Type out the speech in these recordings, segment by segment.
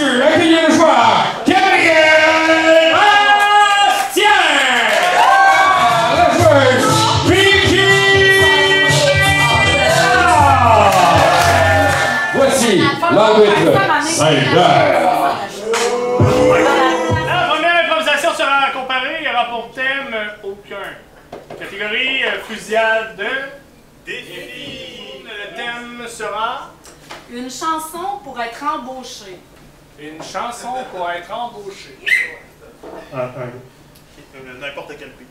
messieurs, accueillez le joueur, Gabriel Bastien! La joueuse, Vicky! Voici l'arbitre Saint-Pierre. La première improvisation sera comparée, il y aura pour thème aucun. Catégorie fusillade de défi. Le thème sera une chanson pour être embauchée. une chanson pour être embauchée. N'importe quel pays.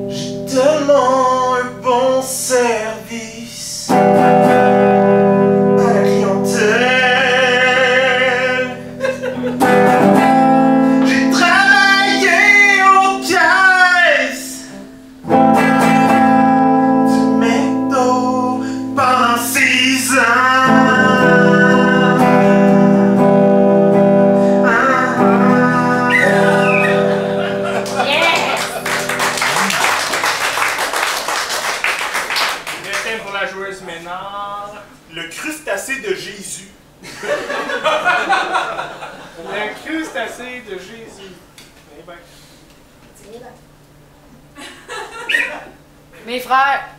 J'ai tellement un bon service à la clientèle. J'ai travaillé aux caisses du McDo pendant 6 ans. Le crustacé de Jésus. Le crustacé de Jésus. Eh ben. Mes frères,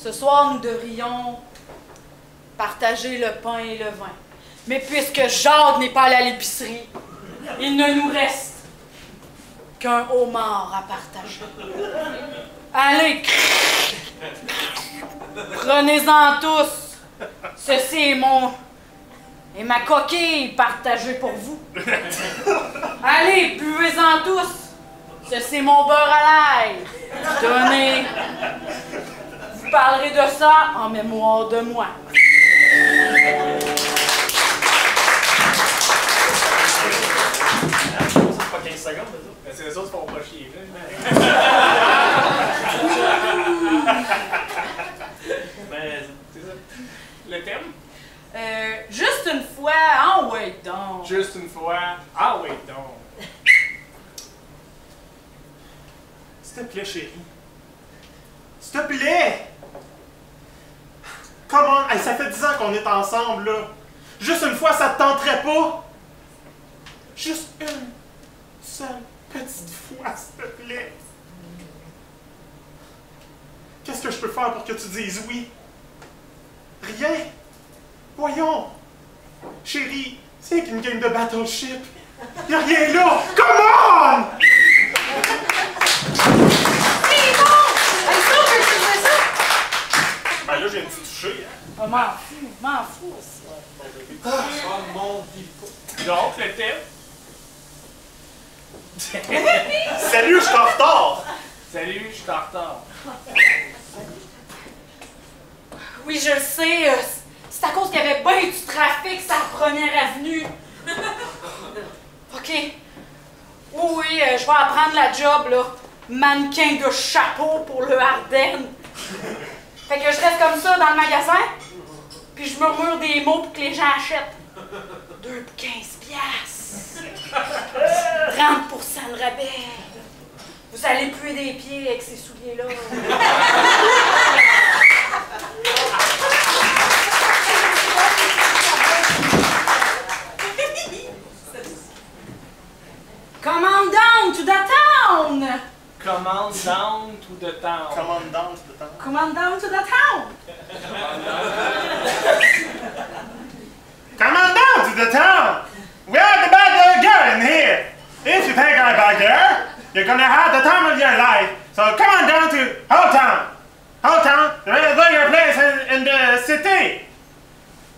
ce soir nous devrions partager le pain et le vin. Mais puisque Jacques n'est pas allé à l'épicerie, il ne nous reste qu'un homard à partager. Allez! Prenez-en tous. Ceci est ma coquille partagée pour vous. Allez, buvez-en tous. Ceci est mon beurre à l'ail. Tenez. Vous parlerez de ça en mémoire de moi. C'est pas 15 secondes, c'est les autres qui font pas chier. Mais c'est ça. Le thème? Juste une fois, ah ouais donc. Juste une fois, ah oui donc. S'il te plaît, chérie. S'il te plaît! Comment? Hey, ça fait 10 ans qu'on est ensemble, là. Juste une fois, ça te tenterait pas? Juste une seule petite fois, s'il te plaît. Qu'est-ce que je peux faire pour que tu dises oui? Rien? Voyons! Chérie, c'est qu'une game de Battleship. Y'a rien là! Come on! C'est bon! Elle sait que tu fais ça? Ben là, j'ai un petit touché, hein? Oh, m'en fous aussi. Donc, le thème? Salut, je suis en retard! Salut, je suis en retard. Oui, je le sais. C'est à cause qu'il y avait bien du trafic sur la première avenue. OK. Oui, je vais apprendre la job, là. Mannequin de chapeau pour le Ardennes. Fait que je reste comme ça dans le magasin, puis je murmure des mots pour que les gens achètent. 2 pour 15 piastres. 30% de rabais. Vous allez puer des pieds avec ces souliers-là. Come on down to the town! Command down to the town. Command down to the town. Come on down to the town! Come on down to the town! We are the bad girl in here! If you think I'm a bad girl, you're gonna have the time of your life. So come on down to Old Town. Old Town, your place in the city.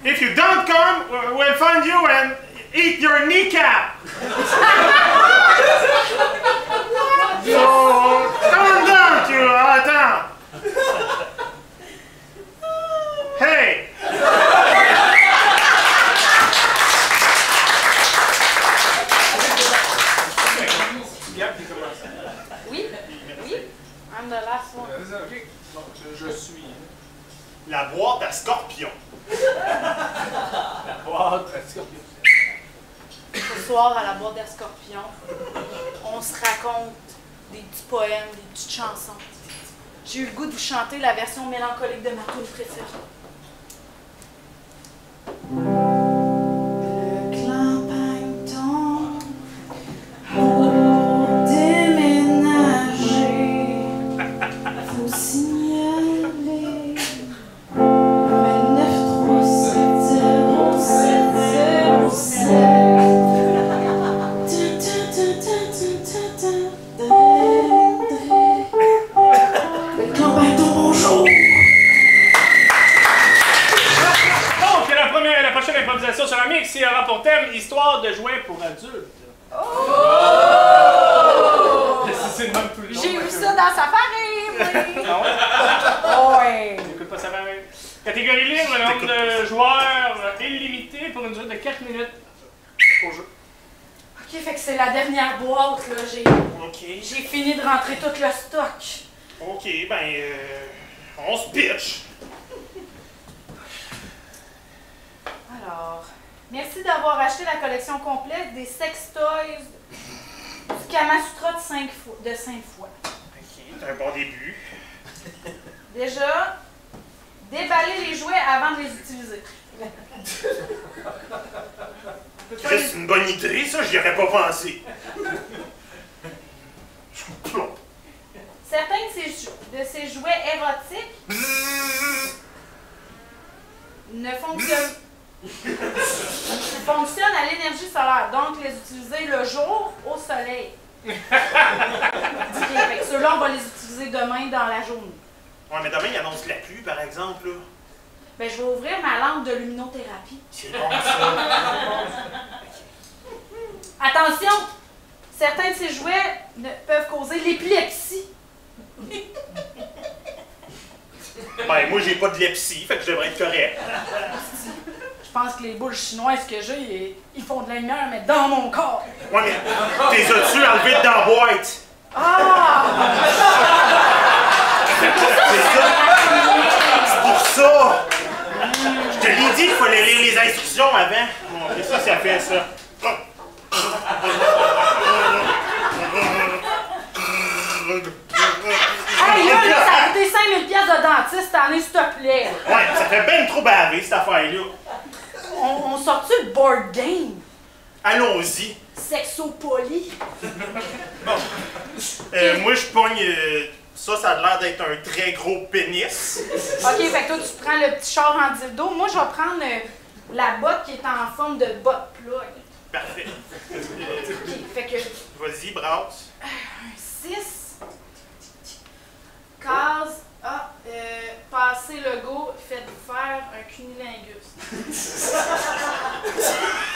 If you don't come, we'll find you and eat your kneecap. So come on down to Old Town. Hey! Oui, oui. I'm the last one. Ok. Bon, je suis. La boîte à scorpion. La boîte à scorpion. Ce soir, à la boîte à scorpions, on se raconte des petits poèmes, des petites chansons. J'ai eu le goût de vous chanter la version mélancolique de ma tune préférée. Mon thème, histoire de jouets pour adultes. Oh! C'est le même tout le long. J'ai vu ça dans Safari, oui! Ah ouais? Ouais! J'écoute pas Safari. Catégorie libre, le nombre de joueurs est limité pour une durée de 4 minutes au jeu. Ok, fait que c'est la dernière boîte, là. J'ai fini de rentrer tout le stock. Ok, ben, on se pitch. Alors, merci d'avoir acheté la collection complète des sex toys du Kama Sutra de 5 fois. Ok, c'est un bon début. Déjà, déballer les jouets avant de les utiliser. C'est une bonne idée, ça, j'y aurais pas pensé. Certains de ces jouets érotiques ne fonctionnent à l'énergie solaire, donc les utiliser le jour au soleil. Ok, fait que ceux-là, on va les utiliser demain dans la journée. Ouais, mais demain, il annonce la pluie, par exemple, là. Ben, je vais ouvrir ma lampe de luminothérapie. C'est bon, ça. Attention! Certains de ces jouets peuvent causer l'épilepsie. Ben, moi, j'ai pas de lepsie, fait que je devrais être correct. Je pense que les boules chinoises que j'ai, ils font de la lumière, mais dans mon corps. Ouais, mais t'es as-tu enlevé dans la boîte? Ah! C'est pour ça! Je te l'ai dit qu'il fallait lire les instructions avant. Bon, et ça fait ça. Hey, là, ça a coûté 5000$ de dentiste cette année, s'il te plaît. Ouais, ça fait ben trop baver, cette affaire-là. On sort-tu le board game? Allons-y. Sexopoli. Bon. Moi, je pogne... ça a l'air d'être un très gros pénis. Ok, fait que toi, tu prends le petit char en dildo. Moi, je vais prendre la botte qui est en forme de botte plug. Parfait. Ok, fait que... Vas-y, brasse. Un 6. Case A. Passer le go, faites-vous faire un cunilingus.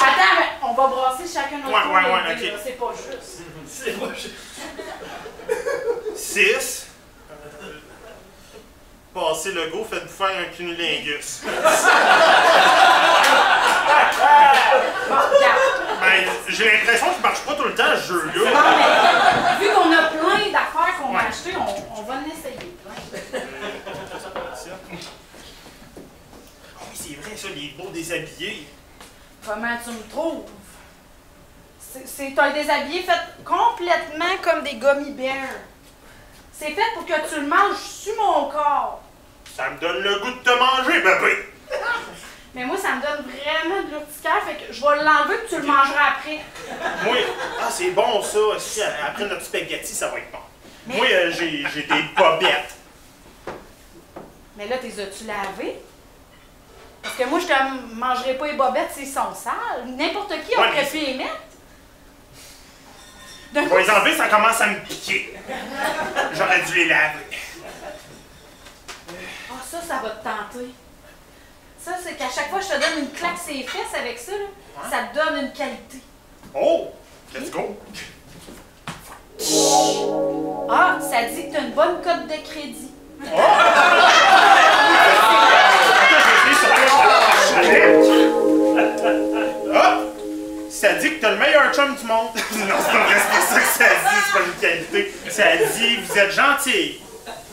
Attends, mais on va brasser chacun notre tour. Ouais, les dés, ok. là, c'est pas juste. C'est pas juste. 6. Passez le go, faites-vous faire un cunilingus. Bon, regarde. Ben, j'ai l'impression qu'il marche pas tout le temps, ce jeu-là. Non, mais vu qu'on a plein d'affaires qu'on va acheter, on va en essayer plein. Oh, c'est vrai, ça, les beaux déshabillés. Comment tu me trouves? C'est un déshabillé fait complètement comme des gummy bears. C'est fait pour que tu le manges sur mon corps. Ça me donne le goût de te manger, bébé. Mais moi, ça me donne vraiment de l'urticaire, fait que je vais l'enlever et tu le mangeras après. Moi, c'est bon, ça. Si, après notre spaghetti, ça va être bon. Mais... Moi, j'ai des bobettes. Mais là, t'es as-tu lavé? Parce que moi, je te mangerai pas les bobettes s'ils sont sales. N'importe qui aurait pu les mettre. Je vais les enlever, ça commence à me piquer. J'aurais dû les laver. Ah, ça va te tenter. Ça, c'est qu'à chaque fois que je te donne une claque sur les fesses avec ça, là, ça te donne une qualité. Oh! Let's go! Ah, ça dit que tu as une bonne cote de crédit. Oh! Ah! Ça dit que t'as le meilleur chum du monde. Non, c'est pas vrai, c'est pas ça que ça dit, c'est pas une qualité. Ça dit, vous êtes gentil.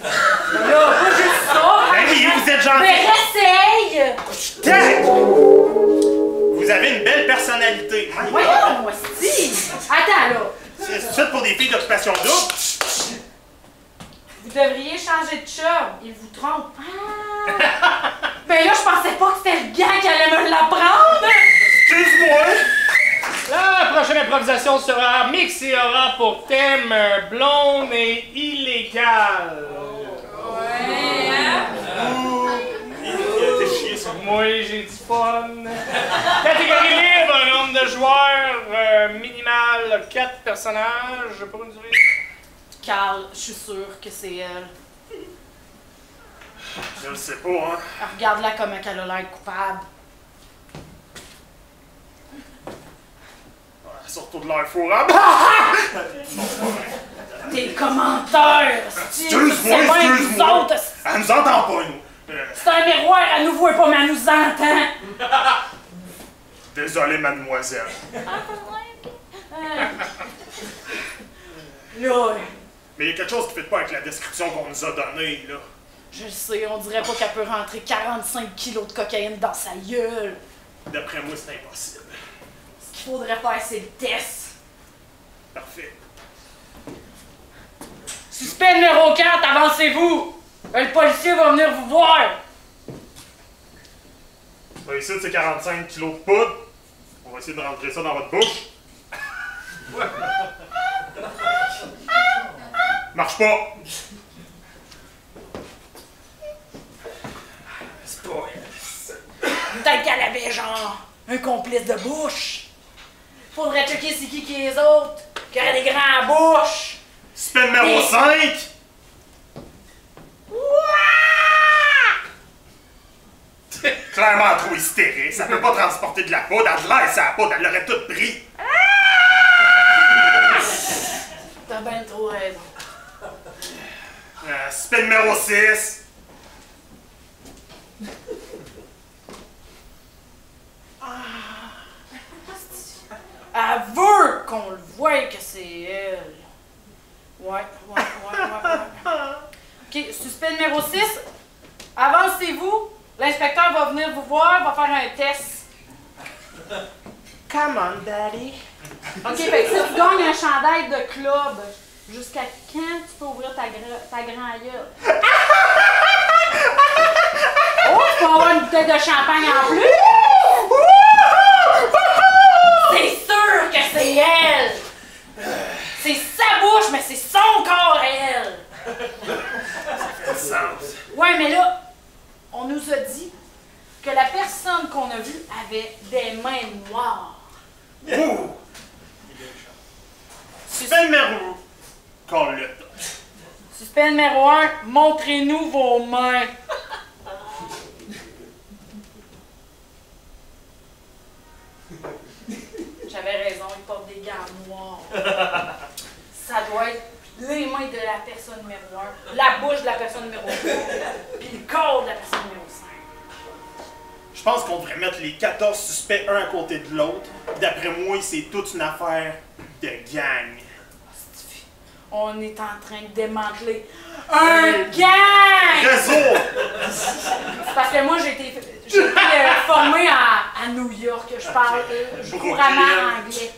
Là, pas juste ça! Ben oui, vous êtes gentil. Mais essaye! Tac! Vous avez une belle personnalité. Voyons, moi, si! Attends, là. C'est ça pour des filles d'occupation double? Vous devriez changer de chum. Il vous trompe. Ah! Ben là, je pensais pas que c'était le gars qui allait me l'apprendre! Excuse-moi! La prochaine improvisation sera mix et aura pour thème blonde et illégale. Ouais, hein? T'es chier, ça. Moi, j'ai du fun. Catégorie libre, nombre de joueurs minimal 4 personnages pour une durée. Carl, je suis sûre que c'est elle. Je le sais pas, hein. Regarde-la comme elle a l'air coupable. Surtout de l'air fourrable. Tes commentaires, Excuse-moi. Elle nous entend pas, nous. C'est un miroir, elle nous voit pas, mais elle nous entend. Désolé, mademoiselle. Là, Mais il y a quelque chose qui fait pas avec la description qu'on nous a donnée, là. je le sais, on dirait pas qu'elle peut rentrer 45 kilos de cocaïne dans sa gueule. D'après moi, c'est impossible. Ce qu'il faudrait faire, c'est le test. Parfait. Suspect numéro 4, avancez-vous. Le policier va venir vous voir. Ben, ici, c'est 45 kilos de poudre. On va essayer de rentrer ça dans votre bouche. Marche pas. C'est pas... Peut-être qu'elle avait genre un complice de bouche. Faudrait checker c'est qui les autres. Qui auraient des grands bouches. Suspect numéro 5. Clairement trop hystérique. Ça peut pas transporter de la poudre. Elle a de l'air, sa poudre. Elle l'aurait toute pris. T'as bien trop raison. Suspect numéro 6. Elle veut qu'on le voie que c'est elle. Ouais. Ok, suspect numéro 6. Avancez-vous. L'inspecteur va venir vous voir, va faire un test. Come on, daddy. Ok, fait que si tu gagnes un chandail de club, jusqu'à quand tu peux ouvrir ta grand gueule? Oh, tu peux avoir une bouteille de champagne en plus? C'est sûr que c'est elle! C'est sa bouche, mais c'est son corps, elle! Ouais, mais là, on nous a dit que la personne qu'on a vue avait des mains noires. Ouh! Suspect numéro... Qu'on le... Suspect numéro 1, montrez-nous vos mains. J'avais raison, il porte des gants noirs. Ça doit être les mains de la personne numéro 1, la bouche de la personne numéro 2, puis le corps de la personne numéro 5. Je pense qu'on devrait mettre les 14 suspects un à côté de l'autre. D'après moi, c'est toute une affaire de gang. On est en train de démanteler un gang! Réseau! Parce que moi, j'ai été formée à New York. Je parle couramment anglais.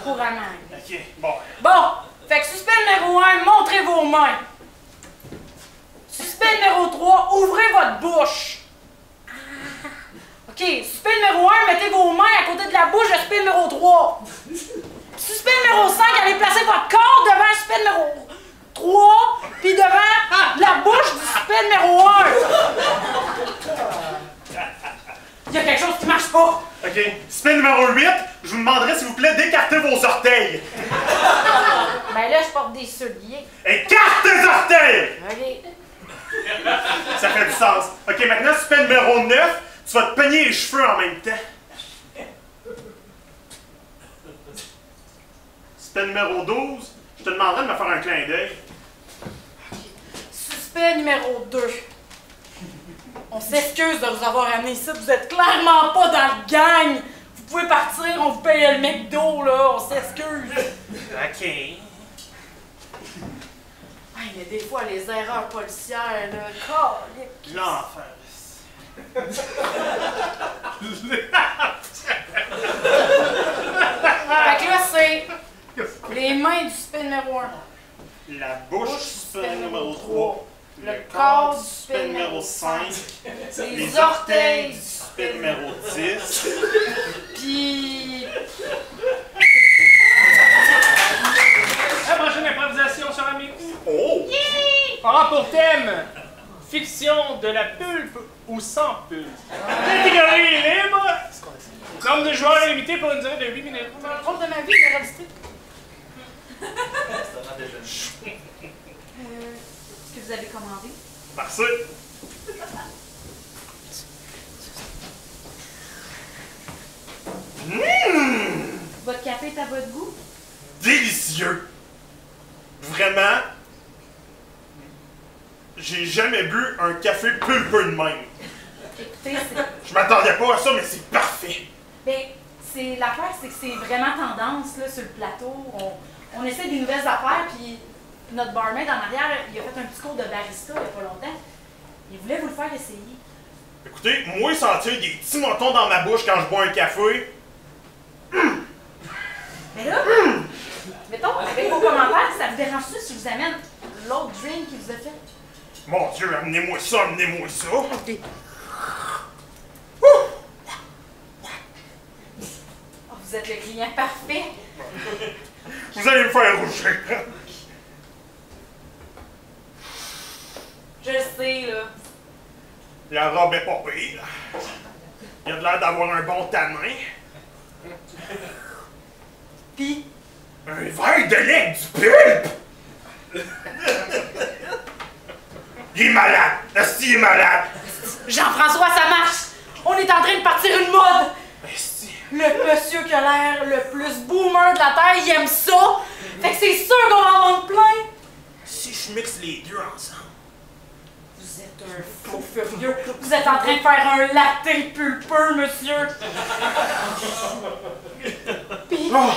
Couramment anglais. Ok, bon. Bon, fait que suspect numéro 1, montrez vos mains. Suspect numéro 3, ouvrez votre bouche. Ok, suspect numéro 1, mettez vos mains à côté de la bouche de suspect numéro 3. Suspect numéro 5, allez placer votre corps devant le suspect numéro 3, puis devant la bouche du suspect numéro 1. Il y a quelque chose qui marche pas. Ok, suspect numéro 8, je vous demanderai s'il vous plaît d'écarter vos orteils. Ben là, je porte des souliers. Écarte tes orteils! Ok. Ça fait du sens. Ok, maintenant, suspect numéro 9, tu vas te peigner les cheveux en même temps. Suspect numéro 12, je te demanderai de me faire un clin d'œil. Suspect numéro 2. On s'excuse de vous avoir amené ici. Vous êtes clairement pas dans le gang. Vous pouvez partir, on vous paye le McDo, là. On s'excuse. Ok. Hey, mais des fois, les erreurs policières, là, calique. L'enfer. Fait que là, c'est les mains du suspect numéro 1. La bouche du suspect numéro 3. Le corps du suspect numéro 5. Les orteils du suspect numéro 10. Puis... La prochaine improvisation sur un mix. Oh! Aura pour thème fiction de la pulpe ou sans pulpe. Catégorie libre. Nombre de joueurs est limité pour une durée de 8 minutes. C'est un drôle de ma vie, j'ai enregistré. Est-ce que vous avez commandé? Merci. Votre café est à votre délicieux. Vraiment, j'ai jamais bu un café pulpeux de même. Écoutez, c'est... Je m'attendais pas à ça, mais c'est parfait. Ben, l'affaire, c'est que c'est vraiment tendance, là, sur le plateau. On essaie des nouvelles affaires, puis notre barmaid en arrière, il a fait un petit cours de barista il y a pas longtemps. Il voulait vous le faire essayer. Écoutez, moi, sentir des petits motons dans ma bouche quand je bois un café... Mais là, mettons, avec vos commentaires, ça vous dérange-tu si je vous amène l'autre drink qu'il vous a fait? Mon Dieu, amenez-moi ça, amenez-moi ça. OK. Oh, vous êtes le client parfait. Vous allez me faire rougir. Je le sais, là. La robe est pas pire. Il a de l'air d'avoir un bon tanin. Pis? Un verre de lait du pulpe! Il est malade! Esti, il est malade! Jean-François, ça marche! On est en train de partir une mode! Esti. Le monsieur qui a l'air le plus boomer de la Terre, il aime ça! Fait que c'est sûr qu'on va en vendre plein! Si je mixe les deux ensemble... Vous êtes un fou furieux! Vous êtes en train de faire un latte pulpeux, monsieur! Pis... Oh,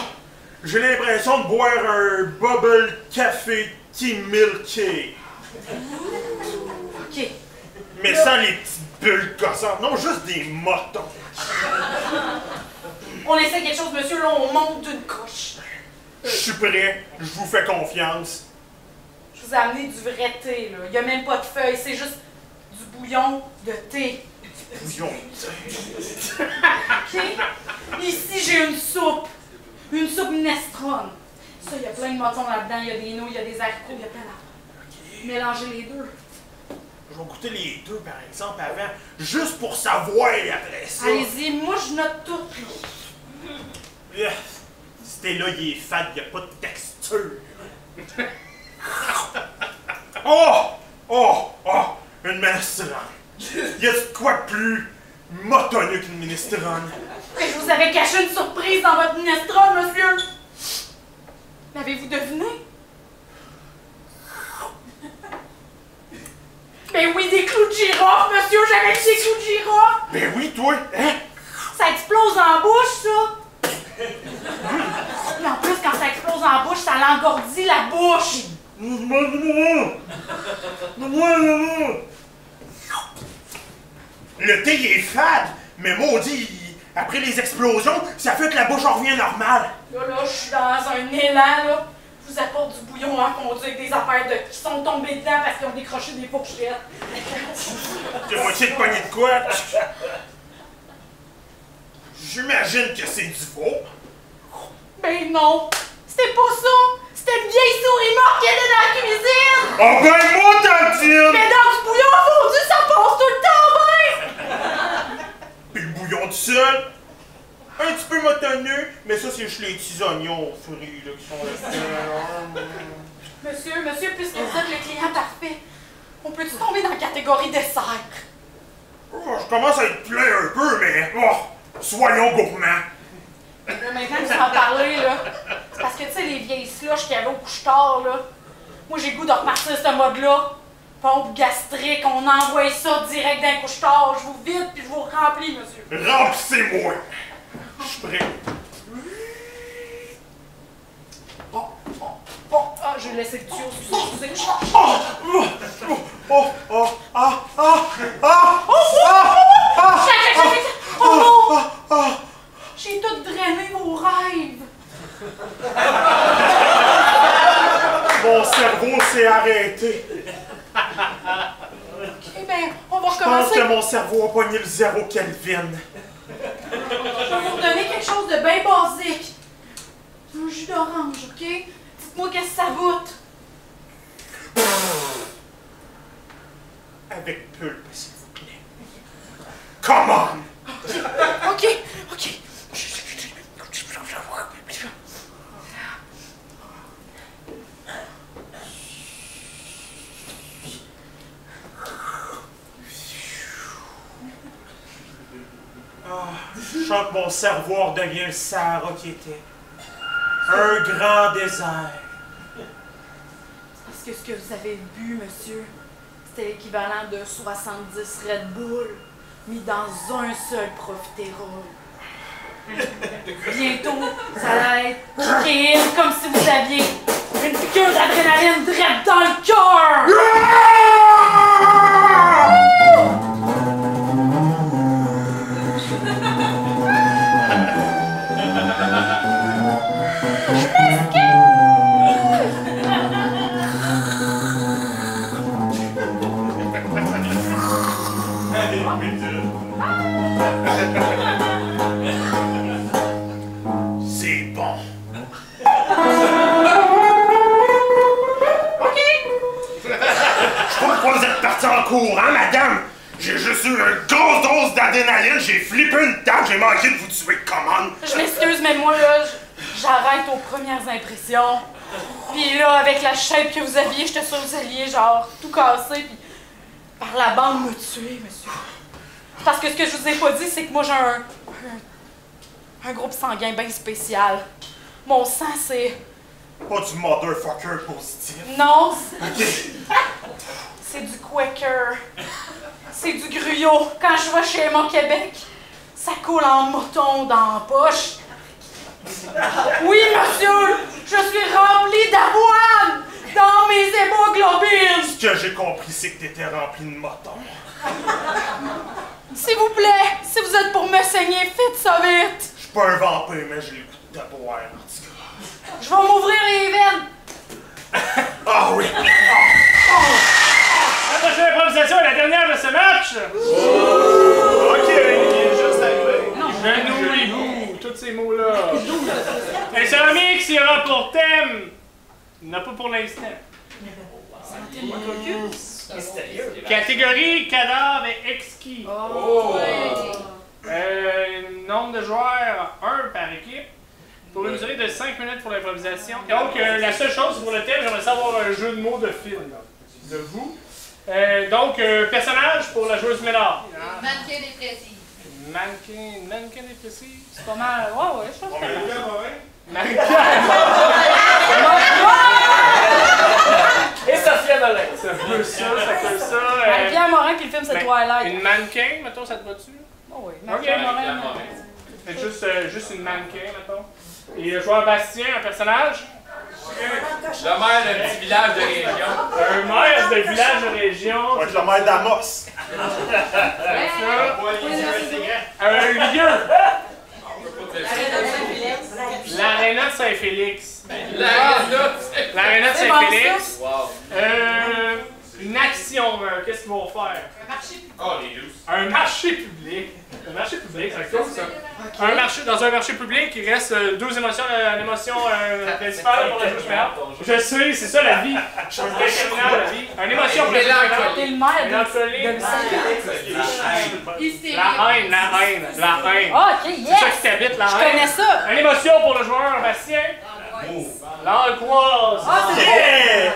j'ai l'impression de boire un bubble café tea milky. OK. Mais sans les petites bulles gossantes. Non, juste des motons. On essaie quelque chose, monsieur, là, on monte d'une coche. Je suis prêt, je vous fais confiance. Je vous ai amené du vrai thé, là. Il n'y a même pas de feuilles, c'est juste du bouillon de thé. Bouillon. OK? Ici, j'ai une soupe. Une soupe minestrone. Ça, il y a plein de motons là-dedans. Il y a des noix, il y a des haricots, il y a plein d'affaires. Mélangez les deux. Je vais goûter les deux, par exemple, avant, juste pour savoir après ça. Allez-y, moi, je note tout. Ce thé-là, il est fade, il n'y a pas de texture. Oh! Oh! Oh! Une minestrone. Y a de quoi de plus motonneux qu'une minestrone? Mais je vous avais caché une surprise dans votre minestrone, monsieur. L'avez-vous deviné? Ben oui, des clous de girofle, monsieur, j'avais des clous de girofle! Ben oui, toi, hein? Ça explose en bouche, ça! Et en plus, quand ça explose en bouche, ça l'engourdit la bouche! Le thé, il est fade, mais maudit, après les explosions, ça fait que la bouche en revient normale. Là, je suis dans un élan, là. Je vous apporte du bouillon à fondre avec des affaires qui sont tombées dedans parce qu'ils ont décroché des fourchettes. T'as moitié de poignée de quoi? J'imagine que c'est du veau. Ben non! C'était pas ça! C'était une vieille souris morte qui était dans la cuisine! Oh ben moi, tantine! Mais dans du bouillon fondu, ça passe tout le temps, ben! Puis le bouillon du seul, un petit peu motonneux, mais ça c'est juste les petits oignons frits là, qui sont là. Monsieur, puisque vous êtes le client parfait, on peut-tu tomber dans la catégorie dessert? Oh, je commence à être plein un peu, mais soyons gourmands. Là, maintenant que vous en parlez, là, c'est parce que, tu sais, les vieilles slushs qu'il y avait au couche-tard, là, moi, j'ai le goût de repartir ce mode-là. Pompe gastrique, on envoie ça direct d'un couche-tard. Je vous vide puis je vous remplis, monsieur. Remplissez-moi! Je suis prêt. Bon, j'ai laissé le tuyau, excusez. Oh non! J'ai tout drainé vos rêves. Mon cerveau s'est arrêté. Eh bien, on va Je pense recommencer. que mon cerveau a pogné le 0 Kelvin. Je vais vous redonner quelque chose de bien basique. Un jus d'orange, OK? Dites-moi qu'est-ce que ça goûte. Avec pulpe, s'il vous plaît. Come on! OK. Je sens que mon cerveau redevient le Sahara qui était. Un grand désert. Parce que ce que vous avez bu, monsieur, c'était l'équivalent de 70 Red Bull mis dans un seul profiterole. Bientôt, ça va être kické comme si vous aviez une piqûre d'adrénaline direct dans le cœur! C'est bon. OK! Je sais pas pourquoi vous êtes parti en courant, madame. J'ai juste eu une grosse dose d'adrénaline, j'ai flippé une table, j'ai manqué de vous tuer, commande. Je m'excuse, mais moi, là, j'arrête aux premières impressions. Puis là, avec la shape que vous aviez, j'étais sûre que vous alliez, genre, tout casser, puis par la bande me tuer, monsieur. Parce que ce que je vous ai pas dit, c'est que moi, j'ai un groupe sanguin bien spécial. Mon sang, c'est... Pas du motherfucker positif. Non, c'est du Quaker. C'est du gruyot. Quand je vais chez mon Québec, ça coule en mouton dans la poche. Oui, monsieur, je suis rempli d'avoine dans mes hémoglobines. Ce que j'ai compris, c'est que t'étais rempli de motons. S'il vous plaît, si vous êtes pour me saigner, faites ça vite. Je suis pas un vampire, mais j'ai le goût de boire, en tout cas. Je vais m'ouvrir les veines. Ah oui! La prochaine improvisation est la dernière de ce match! Ok, il est juste arrivé. Genou, hibou, tous ces mots-là. Et céramique, il y aura pour thème. Il n'y en a pas pour l'instant. Catégorie cadavre et exquis. Nombre de joueurs, 1 par équipe. Pour une durée de 5 minutes pour l'improvisation. Donc, la seule chose pour le thème, j'aimerais savoir un jeu de mots de film. De vous. Donc, personnage pour la joueuse Ménard. Mannequin dépressif. Mannequin dépressif. C'est pas mal. Ouais, je pense que c'est pas mal. Mannequin! Et Sophia Nolin. Ça peut ça, Pierre Morin qui le film, c'est Twilight. Une mannequin, mettons, ça te va-tu? Oh oui, Ok, Pierre Morin. C'est juste une mannequin, mettons. Et le joueur Bastien, un personnage? Le maire d'un petit village de région. Un maire de village de région. Ça va être le maire d'Amos. Un lieu. L'aréna de Saint-Félix. L'aréna de Saint-Félix. Wow. Une action, qu'est-ce qu'ils vont faire? Oh, les douces. Un marché public. Un marché public, c'est cool ça. Un marché, dans un marché public, il reste deux émotions. Une émotion principale pour la joueuse Ménard. Je sais, c'est ça la vie. Je suis déterminant la vie. Une émotion pour la joueuse Ménard. T'es le maire de La haine. Ah, ok, C'est ça yes! qui t'habite, la Je haine. connais ça! Une émotion pour le joueur Bastien. L'angoisse. Ah, c'est Yeah!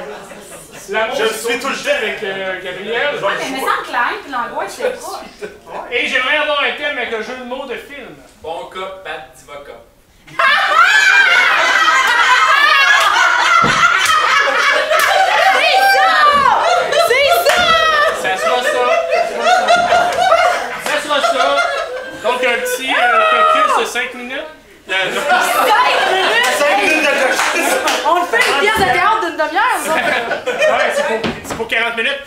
L'amour Je suis tout le temps avec Gabriel. mais me semble que la haine et l'angoisse, c'est proche. Et j'aimerais avoir un thème avec un jeu de mots de film. Bon cop, bad diva cop. Ça sera ça. Donc un petit focus de 5 minutes. 5 minutes! On le fait une pièce de théâtre d'une demi-heure, ça! Ouais, c'est pour 40 minutes.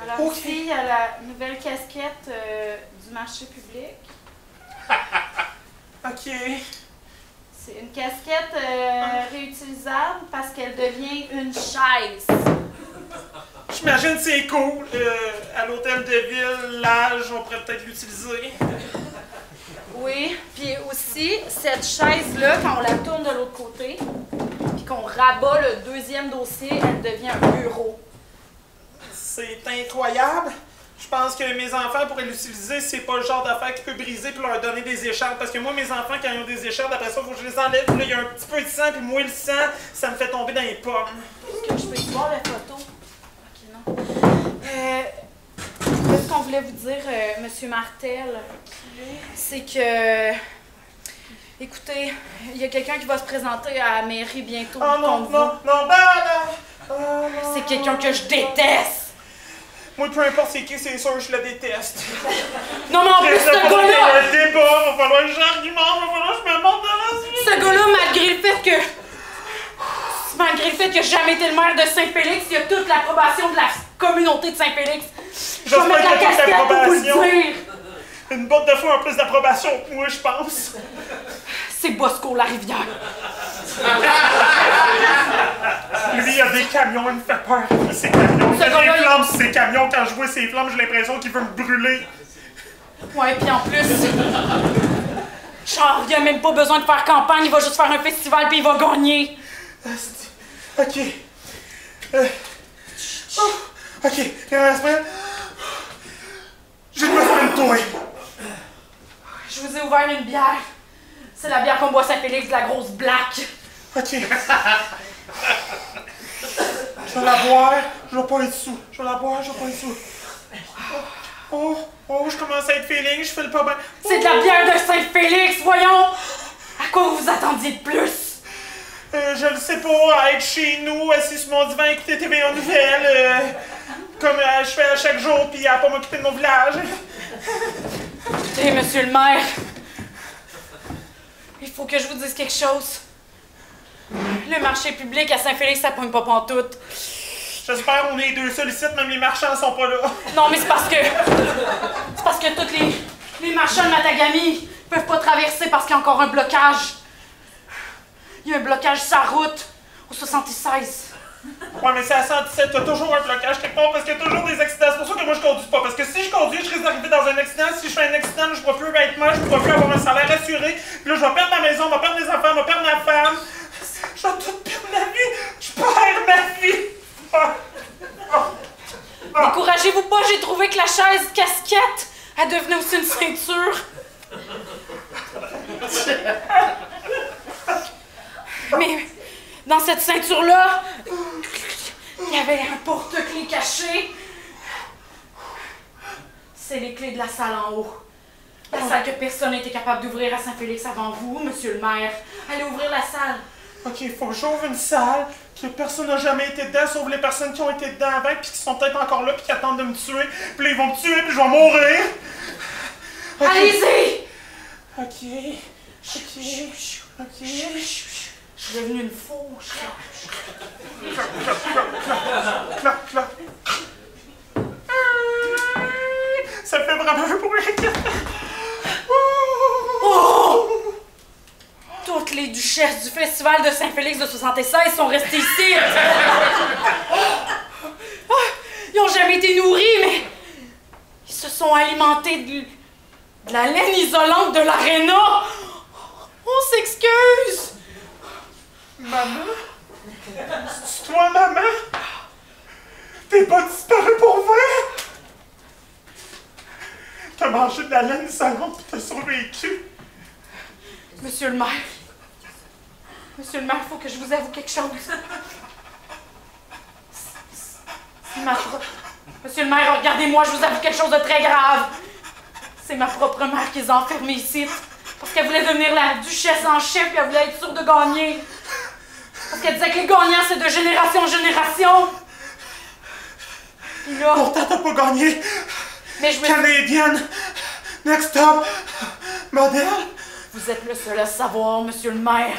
Alors ici, il y a la nouvelle casquette du marché public. Ok. C'est une casquette réutilisable parce qu'elle devient une chaise. J'imagine que c'est cool. À l'hôtel de ville, l'âge, on pourrait peut-être l'utiliser. Oui, puis aussi, cette chaise-là, quand on la tourne de l'autre côté, puis qu'on rabat le deuxième dossier, elle devient un bureau. C'est incroyable. Je pense que mes enfants pourraient l'utiliser. C'est pas le genre d'affaire qui peut briser puis leur donner des écharpes. Parce que moi, mes enfants, quand ils ont des écharpes, après ça, il faut que je les enlève. Puis là, il y a un petit peu de sang. Puis moi, le sang, ça me fait tomber dans les pommes. Est-ce que je peux y voir la photo? Ce qu'on voulait vous dire, Monsieur Martel, c'est que... Écoutez, il y a quelqu'un qui va se présenter à la mairie bientôt. Oh non, contre non, vous. non, C'est quelqu'un que je déteste! Moi, peu importe c'est qui, c'est sûr, je le déteste. Non, mais en plus, ce Il y a gars-là... un débat, va falloir que j'argumente, va falloir que je me monte dans la suite. Ce gars-là, malgré le fait que... Malgré le fait qu'il n'a jamais été le maire de Saint-Félix, il a toute l'approbation de la communauté de Saint-Félix. Je vais mettre la casquette pour vous le dire. Une botte de feu en plus d'approbation que moi, je pense. C'est Bosco Larivière. Lui, il a des camions, il me fait peur. Ces camions. Il y a gars-là, des flammes sur ces camions. Quand je vois ces flammes, j'ai l'impression qu'il veut me brûler. Ouais, puis en plus... Genre, il a même pas besoin de faire campagne, il va juste faire un festival puis il va gagner. Ok. Ok, il reste prêt. J'ai besoin de toi. Je vous ai ouvert une bière. C'est la bière qu'on boit à Saint-Félix, de la grosse black. Ok. Je vais la boire, je vais pas être sous. Je vais la boire, je vais pas être sous. Oh, je commence à être feeling, je fais le pas bien. C'est de la bière de Saint-Félix, voyons! À quoi vous attendiez de plus? Je le sais pas, être chez nous, assis sur mon divan, écouter TVA Nouvelles, comme je fais à chaque jour, puis à pas m'occuper de mon village. Écoutez, monsieur le maire, il faut que je vous dise quelque chose. Le marché public à Saint-Félix, ça pogne pas pantoute. J'espère qu'on est deux seuls ici, même les marchands sont pas là. Non, mais c'est parce que... C'est parce que tous les marchands de Matagami peuvent pas traverser parce qu'il y a encore un blocage. Il y a un blocage sur la route, au 76. Ouais, mais c'est à 117, t'as toujours un blocage quelque part parce qu'il y a toujours des accidents. C'est pour ça que moi je conduis pas. Parce que si je conduis, je risque d'arriver dans un accident. Si je fais un accident, je pourrai plus être mort, je pourrai plus avoir un salaire assuré. Puis là, je vais perdre ma maison, je vais perdre mes enfants, je vais perdre ma femme. Je vais tout perdre ma vie. Je perds ma vie. Découragez-vous pas, j'ai trouvé que la chaise casquette, elle devenait aussi une ceinture. Mais dans cette ceinture-là, il y avait un porte-clés caché. C'est les clés de la salle en haut. La salle que personne n'était capable d'ouvrir à Saint-Félix avant vous, monsieur le maire. Allez ouvrir la salle. Ok, il faut que j'ouvre une salle que personne n'a jamais été dedans, sauf les personnes qui ont été dedans avant, puis qui sont peut-être encore là, puis qui attendent de me tuer. Puis là, ils vont me tuer, puis je vais mourir. Okay. Allez-y! Ok. Je suis devenue une fauche. Clac. Ça fait vraiment un bruit. Oh! Toutes les duchesses du festival de Saint-Félix de 76 sont restées ici. Ils n'ont jamais été nourris, mais ils se sont alimentés de la laine isolante de l'aréna. On s'excuse. Maman? C'est toi, maman? T'es pas disparu pour vrai? T'as mangé de la laine isolante et t'as survécu. Monsieur le maire, il faut que je vous avoue quelque chose. Monsieur le maire, regardez-moi, je vous avoue quelque chose de très grave. C'est ma propre mère qui les a enfermés ici. Parce qu'elle voulait devenir la duchesse en chef et elle voulait être sûre de gagner. Parce qu'elle disait que les gagnants, c'est de génération en génération. Puis là... Pourtant, t'as pas gagné. Mais je me... Canadienne, next top, modèle. Vous êtes le seul à savoir, monsieur le maire.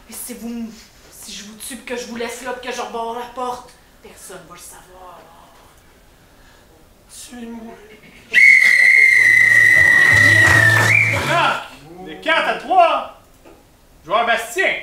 Et si je vous tue et que je vous laisse là et que je reborde la porte, personne va le savoir. Suis-moi. Ah! De 4 à 3. Joueur Bastien.